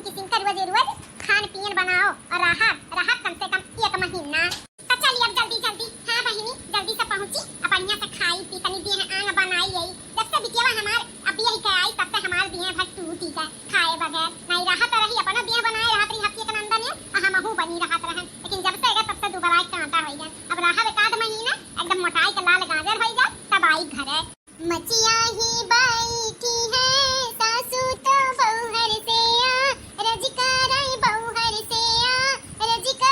किसिम का रोज रोज खान पीन बनाओ और राहत राहत कम से कम 1 महीना। तो चलिए अब जल्दी जल्दी हाँ बहिनी जल्दी से पहुंची अब बढ़िया से खाई पी तनी दिए आंग बनाई यही जब से बिटिया हमार अब यही के आई तब से हमार दिए भर टूटी है खाए बगैर नहीं राहत रही अपना दिए बनाए राहत रही हफ्ते के नंदन है हमहू बनी राहत रहन लेकिन जब से तब से दोबारा कांटा हो गया अब राहत एक आध महीना एकदम मोटाई के लाल गाजर हो जा तब आई घरे मचिया ही बैठी है सासू तो बहुहर से आ रजिका रई बहुहर से आ रजिका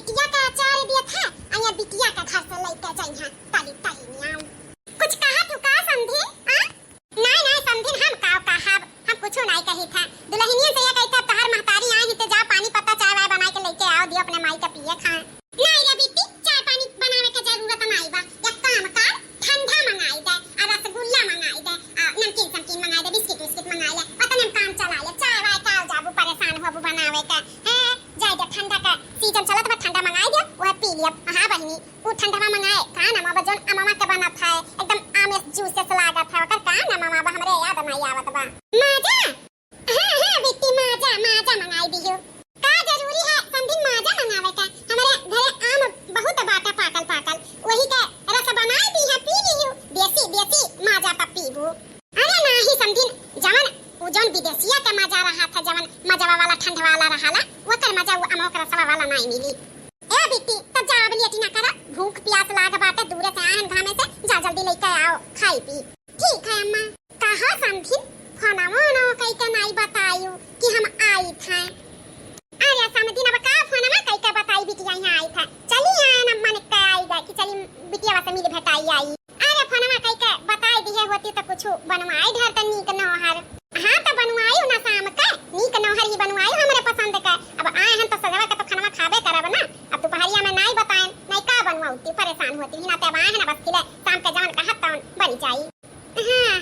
बिटिया का अचार दिया था अया बिटिया का घर से लेके जाई हां ताली ताली नियाम कुछ कहा तू का समझे हां नहीं नहीं समझिन हम का कहब हम कुछ नहीं कही था दुल्हनिया से ये कहता तहर महतारी आई तो जा पानी पत्ता चाय वाय बना के लेके आओ दियो अपने माई का पिए खा नहीं रे बिटी चाय पानी बनावे के जरूरत नहीं बा एक काम कर ठंडा मंगाई दे और रसगुल्ला मंगाई दे नमकीन समकीन मंगाई दे बिस्किट बिस्किट मंगाई ले पता नहीं काम चला ले चाय वाय का जाबू परेशान होबू बनावे का है जाय दे ठंडा का सीजन चलत बा ठंडा मंगाई दे वह पी लिया हां बहिनी वो ठंडा मंगाए का ना मामा जोन अमामा के बना था एकदम आमेस जूस से लागत था ओकर का ना मामा हमरे याद नहीं आवत बा माजा हां बेटी माजा माजा मंगाई दियो का जरूरी है संदिन माजा मंगावे का हमारे घरे आम बहुत बाटा पाकल पाकल वही का रस बनाई दी है पी लियो देसी देसी माजा का पीबू अरे नाही संदिन जवन वो जोन विदेशिया का मजा रहा था जवन मजा वाला ठंडा वाला रहाला ओकर मजा वो अमोक रसवा वाला नहीं मिली ए बेटी तब जा बलियटी ना करा भूख प्यास लाग बाटे दूर से आहन घामे से जा जल्दी लेके आओ खाई पी ठीक है अम्मा कहा समझी खाना वाना कई का नहीं बतायो कि हम आई था अरे समझी ना बका खाना में कई का बताई बिटिया यहां आई था चली आए ना मन का आई दा कि चली बिटिया वासे मिल भेटाई आई अरे खाना में कई का बताई दिए होती तो कुछ बनवाई ढर त नीक न हर हां तो बनवाई ना शाम का नीक न हर ही बनवाई हमरे पसंद का अब आए हैं तो सजवा का तो खाना खाबे करब ना अब दोपहरिया में नहीं बताएं नहीं का बनवाऊती परेशान होती ना ते आए हैं ना बस किले शाम के जवन कहत तवन बन जाई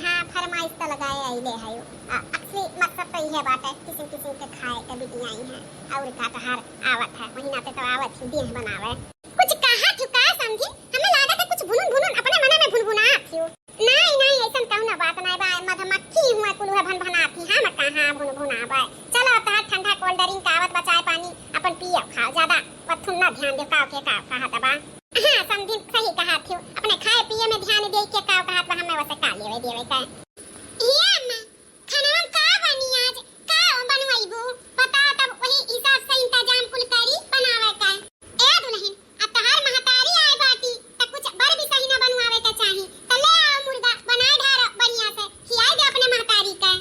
हां फरमाइश तो लगाए आई ले है असली मकसद तो ये बात है किसी किसी के खाए के बिटिया आई है और का तो हर आवत है महीना ते तो आवत ही दिन बनावे कुछ कहा ठुका समझी हमें लागत है कुछ भुनुन भुनुन अपने मन में भुनभुना थियो नहीं नहीं ऐसा कौन बात नहीं बा मधुमक्खी हुआ कुल भन भनाती हम कहां भुनभुना बा चलो ता ठंडा कोल्ड ड्रिंक आवत बचाए पानी अपन पियो खाओ ज्यादा पथुन ना ध्यान दे काव के का कहत बा हां समझी सही कहा थियो अपने खाए पिए में ध्यान दे के काव कहत बा हमें वसे का लेवे देवे का ये अम्मा खाना का बनी आज का बनवाईबू पता तब वही हिसाब से इंतजाम कुल करी बनावे का ए दुल्हन अब तहार महतारी आए बाटी त कुछ बर भी सही ना बनवावे का चाही त ले आओ मुर्गा बनाए ढार बढ़िया से खियाई दे अपने महतारी का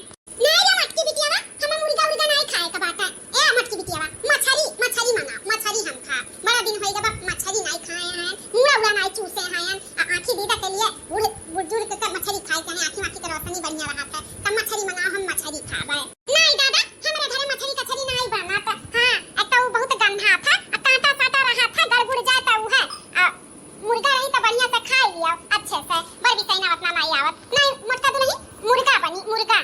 नहीं रे मटकी बिटियावा हम मुर्गा उर्गा नहीं खाए का बात है ए मटकी बिटियावा मछली मछली मंगाओ मछली हम खा बड़ा दिन होई गबा मछली नहीं खाए हैं मुंह उड़ा नहीं चूसे हैं आंखी दीदा के लिए बुजुर्ग का मछली खाए चाहे आंखी माखी के रोशनी बढ़िया रहा था तब मछली मंगाओ हम मछली खाबे नहीं दादा हमरे घरे मछली कछली नहीं बनत हां तो बहुत गंधा था कांटा साटा रहा था गड़बड़ जाता वो है मुर्गा रही तो बढ़िया से खा लिया अच्छे से बर भी सही ना उतना नहीं आवत नहीं मोटका तो नहीं मुर्गा बनी मुर्गा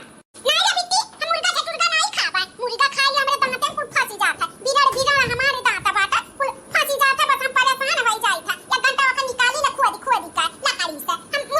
नहीं रे बिट्टी हम मुर्गा से मुर्गा नहीं खाबे मुर्गा खा लिया हमरे दांत कुल फंसी जाता बिगड़ बिगड़ हमारे दांत बाटा कुल फंसी जाता बस हम परेशान हो जाई था या घंटा का निकाली ना खोदी खोदी का लकड़ी से हम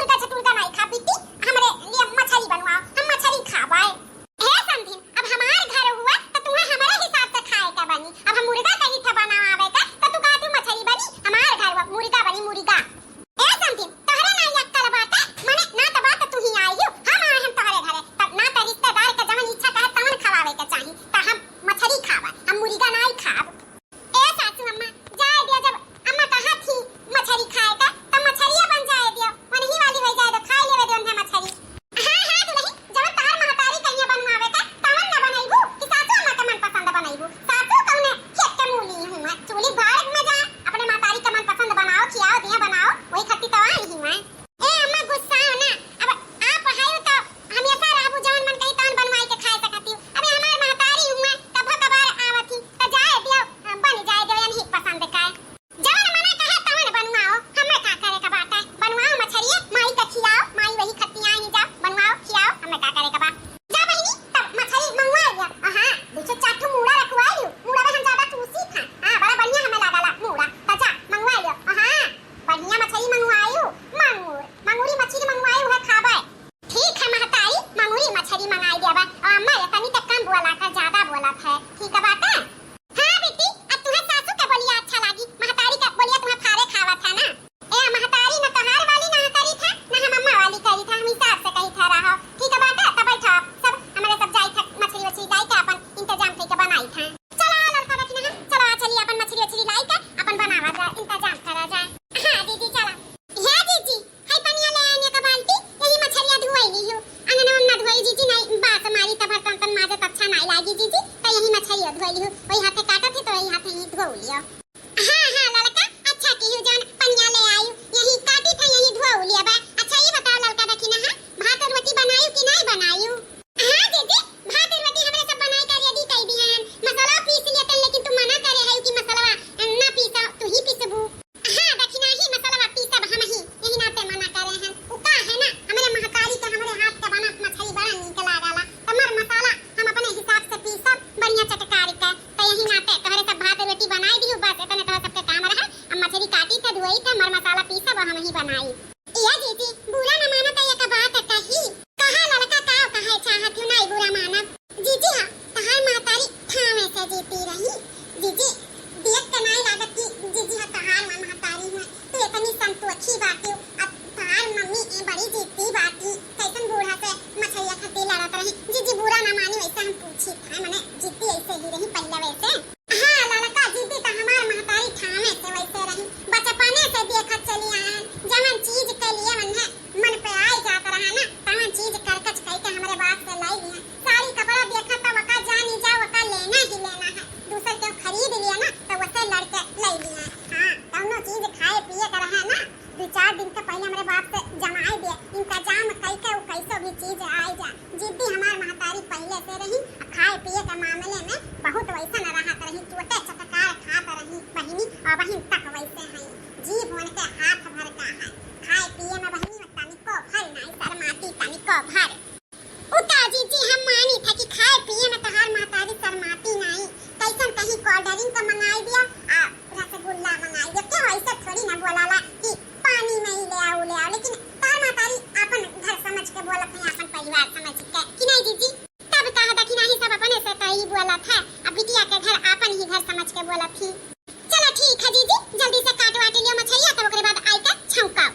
पियवा हम ही बनाई। या जीजी बुरा न माना त एक बात कही, कहा लड़का का कहे चाहत हो नहीं बुरा माना। जीजी हां तहार महतारी ठावे से जीती रही। जीजी देख के नहीं लागत कि जीजी हां तहार महतारी है तो इतनी संतोषी बात अब तहार मम्मी ए बड़ी जीती बाती कैसन बूढ़ा से मछलिया खाती लड़त रही। जीजी बुरा न मानी वैसे हम पूछी था मने जीती ऐसे ही रही पहले वैसे। हां लड़का जीती त हमार महतारी ठावे से वैसे रही। बचपने से देखत चली आए जवन चीज के लिए मन पे आई जात रहा ना तवन चीज करकच कह के हमारे बाप से लाई लिया। साड़ी कपड़ा देखा तो वका जानी जा वका लेना ही लेना है। दूसर के खरीद लिया ना तो वसे लड़के लाई लिया। हां दोनों चीज खाए पिए कर रहा ना 2-4 दिन के पहले हमारे बाप से जमाई दे इंतजाम कई के कैसो भी चीज आई जा। जिद्दी हमार महतारी पहले से रही खाए पिए के मामले में बहुत वैसा न रहा रही। टोटे चटकार खात रही बहिनी और बहिन तक वैसे है। जीभ मन के हाथ भर का है खाए पिए में बहिनी तनिको भर नहीं शर्माती तनिको भर। उता जीजी हम मानी था कि खाए पिए में तहार महतारी शर्माती नहीं। कैसन कहीं कोल्ड ड्रिंक का मंगाई दिया आ रसगुल्ला मंगाई दिया क्यों ऐसे थोड़ी ना बोलाला कि पानी में ही ले आओ लेकिन तार महतारी अपन घर समझ के बोलत है अपन परिवार समझ के कि नहीं जीजी। तब कहा था कि नहीं सब अपने से तई बोला था अब बिटिया के घर अपन ही घर समझ के बोला थी। चलो ठीक है जीजी जल्दी से काट वाट लियो मछलिया तब ओकरे बाद आई के छौंकाओ।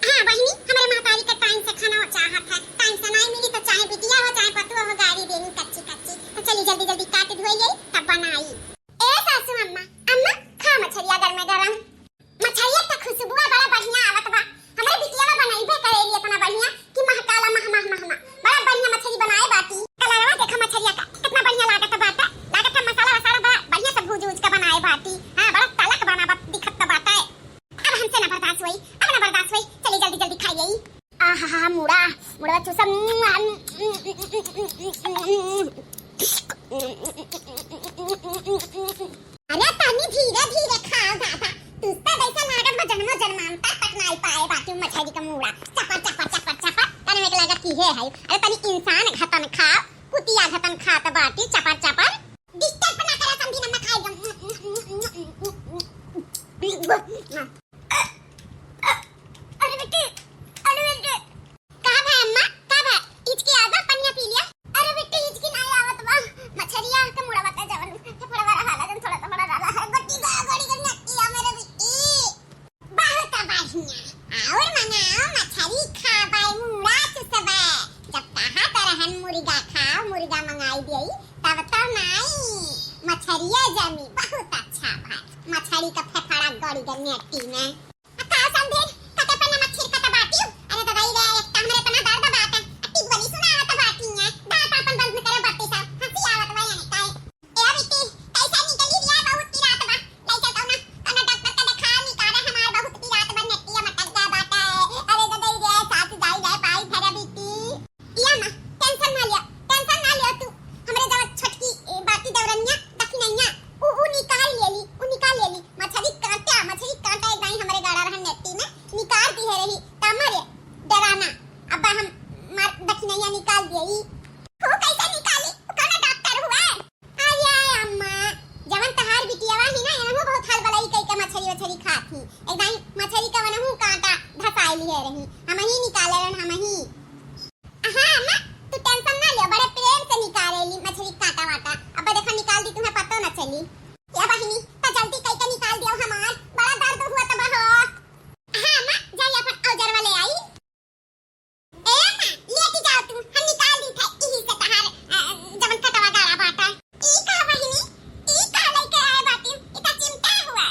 हां बहिनी हमारे महतारी का टाइम से खाना चाहत है टाइम से नहीं मिली तो चाहे बिटिया हो चाहे पतुआ हो गाड़ी देनी कच्ची कच्ची तो चली जल्दी जल्दी काट धोई गई तब बनाई। ए सासू अम्मा अम्मा खा मछलिया गरम गरम मछलिया का खुशबू बड़ा बढ़िया आवत बा। हमारे बिटिया बनाईबे करेली इतना बढ़िया कि महकाला मह मह मह बड़ा बढ़िया मछली बनाए बाटी। कलरवा देखा मछलिया का कितना बढ़िया लागत बाटा लागत है मसाला वसाला बड़ा बढ़िया से भूज के बनाए बाटी। हां बड़ा तलक बना दिखत बाटा है। अब हमसे ना बर्दाश्त हुई अब ना बर्दाश्त हुई चली जल्दी जल्दी खाइए। आहा मुड़ा मुड़ा चूसा अरे पानी धीरे धीरे खाओ दादा तुस्ता वैसा लागत बा जन्मों जन्मांतर तक नहीं पाए बाटी मछली का मुड़ा चपा चपा चपा चपा तने में लगा की है अरे तनी इंसान घतन खाओ कुतिया घतन खात बाटी चपा चपा डिस्टर्ब ना करे समझी ना खाए अरे बेटी कहां है अम्मा कहां है इचकी आधा पनिया पी लिया। अरे बेटी इचकी नहीं आवत बा मछरिया के मुड़ा बता जवन थोड़ा बड़ा हाला जन थोड़ा थोड़ा डाला है गोटी गोड़ी करना किया मेरे बेटी बहुत बढ़िया और मनाओ मछली खा बाय मुड़ा चुसबा जब कहा तरहन मुर्गा खाओ मुर्गा मंगाई देई तब तो नहीं मछरिया जमी बहुत अच्छा भाई मछली का फेफड़ा गोड़ी करने टी में का संदेश कते पे मच्छर कते बाटी अरे तो भाई रे एक हमरे तना दर्द बात है अति बड़ी सुना तो बाटी है दांत अपन बंद करे बाटी सा हंसी आवत बा यानी काय ए बेटी कैसा निकली रिया बहुत की रात बा ले चलता ना कने डॉक्टर का दिखा निकाले हमारे बहुत की रात बा नेटिया मटक जा बाटा है। अरे तो दई रे साथ जाई जाए पाई फेरा बेटी या मां टेंशन ना लियो तू हमरे जब छोटकी बाटी दौरनिया दखिनैया उ निकाल लेली मछली कांटा एक दाई हमरे गाड़ा रहन नेटी में निकाल दी है रही तमरे डराना अब हम मार दखिनैया निकाल देई हो कैसे निकाली कौन डॉक्टर हुआ आया अम्मा जवन तहार बिटियावा ही ना एनहु बहुत हाल बलाई कई के मछली खाती एक दाई मछली का वनहु कांटा धसाई ली है रही हम ही निकालेलन हम ही। हां अम्मा तू टेंशन ना ले बड़े प्रेम से निकालेली मछली कांटा वाटा अब देखो निकाल दी तुम्हें पता ना चली या बहिनी तो जल्दी कई के निकाल दियो हमार बड़ा दर्द हुआ तब हो। हां अम्मा जाई अपन औजार वाले आई ए अम्मा लेके जाओ तुम हम निकाल दी थे इही से तहार जवन कटवा गाड़ा बाटा ई का बहिनी ई का लेके आए बाटी इता चिमटा हुआ।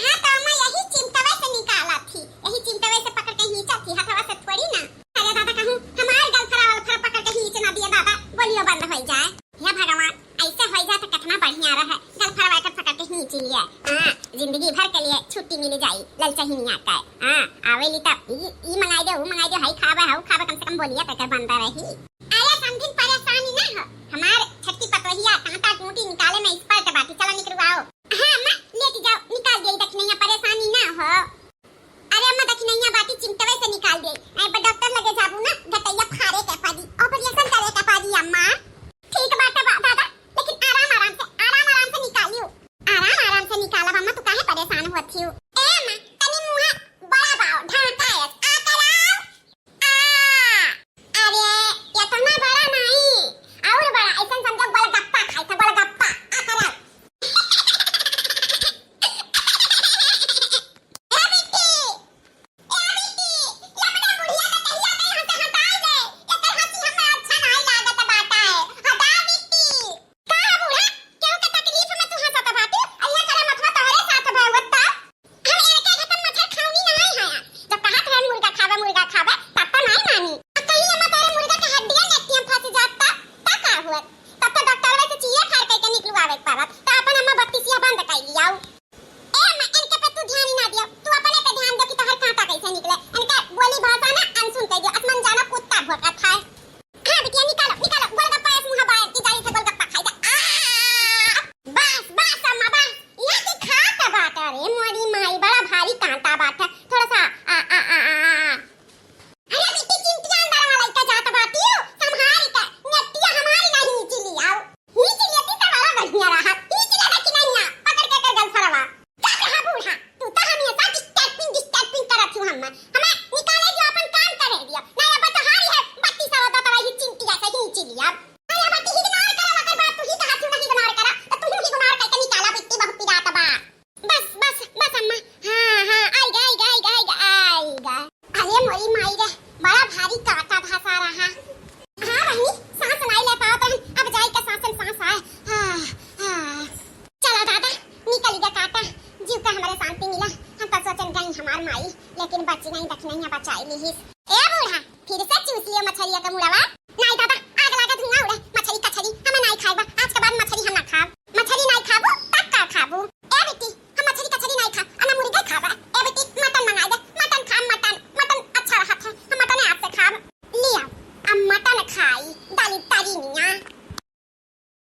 हां तो अम्मा यही चिमटावे से निकाला थी यही चिमटावे से पकड़ के खींचा थी हथवा से थोड़ी ना। अरे दादा कहूं हमार गलफरा वाला पकड़ के खींच ना दिया दादा बोलियो बंद हो जाए। हे भगवान ऐसे हो जाए तो कितना बढ़िया रहे गलफरा वाला पकड़ के खींच लिया। हां जिंदगी भर के लिए छुट्टी मिल जाई ललचा ही नहीं आता है। हां आवेली तब ई मंगाई दे हाई खाबे कम से कम बोलिया तक बनता रही। अरे समझिन परेशानी ना हो हमार छट्टी पतोहिया कांटा टूटी निकाले में एक्सपर्ट बाटी चलो निकलवाओ। हां अम्मा लेके जाओ निकाल दे दखिनैया परेशानी ना हो। अरे अम्मा दखिनैया बाटी चिमटवे से निकाल दे आई पर डॉक्टर लगे जाबू ना गटैया फाड़े के पादी ऑपरेशन करे के पादी अम्मा ठीक बात है दादा लेकिन आराम से निकालियो आराम से निकाला अम्मा तू काहे परेशान होती हो। ए अम्मा तनी मुंह बड़ा बाओ ढांका कलिया का मुड़ावा